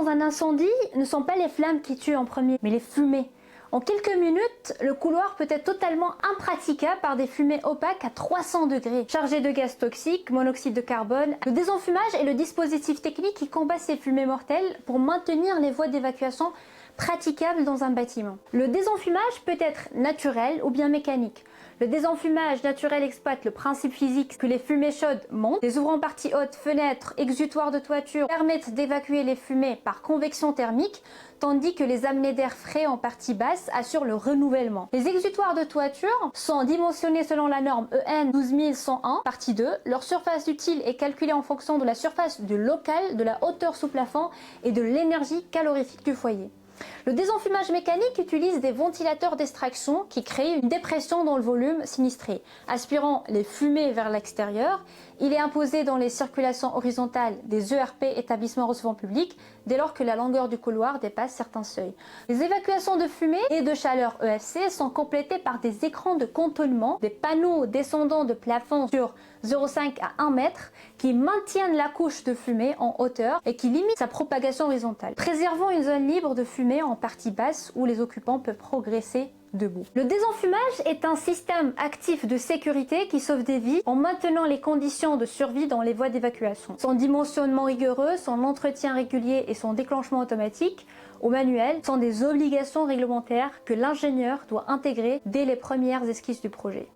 dans un incendie ne sont pas les flammes qui tuent en premier, mais les fumées. En quelques minutes, le couloir peut être totalement impraticable par des fumées opaques à 300 degrés, chargées de gaz toxiques, monoxyde de carbone. Le désenfumage est le dispositif technique qui combat ces fumées mortelles pour maintenir les voies d'évacuation praticables dans un bâtiment. Le désenfumage peut être naturel ou bien mécanique. Le désenfumage naturel exploite le principe physique que les fumées chaudes montent. Les ouvrants partie haute, fenêtres, exutoires de toiture permettent d'évacuer les fumées par convection thermique, tandis que les amenés d'air frais en partie basse assurent le renouvellement. Les exutoires de toiture sont dimensionnés selon la norme EN 12101, partie 2. Leur surface utile est calculée en fonction de la surface du local, de la hauteur sous plafond et de l'énergie calorifique du foyer. Le désenfumage mécanique utilise des ventilateurs d'extraction qui créent une dépression dans le volume sinistré, aspirant les fumées vers l'extérieur. Il est imposé dans les circulations horizontales des ERP, établissements recevant public, dès lors que la longueur du couloir dépasse certains seuils. Les évacuations de fumée et de chaleur EFC sont complétées par des écrans de contournement, des panneaux descendants de plafond sur 0,5 à 1 mètre qui maintiennent la couche de fumée en hauteur et qui limitent sa propagation horizontale, préservant une zone libre de fumée en partie basse où les occupants peuvent progresser debout. Le désenfumage est un système actif de sécurité qui sauve des vies en maintenant les conditions de survie dans les voies d'évacuation. Son dimensionnement rigoureux, son entretien régulier et son déclenchement automatique ou manuel sont des obligations réglementaires que l'ingénieur doit intégrer dès les premières esquisses du projet.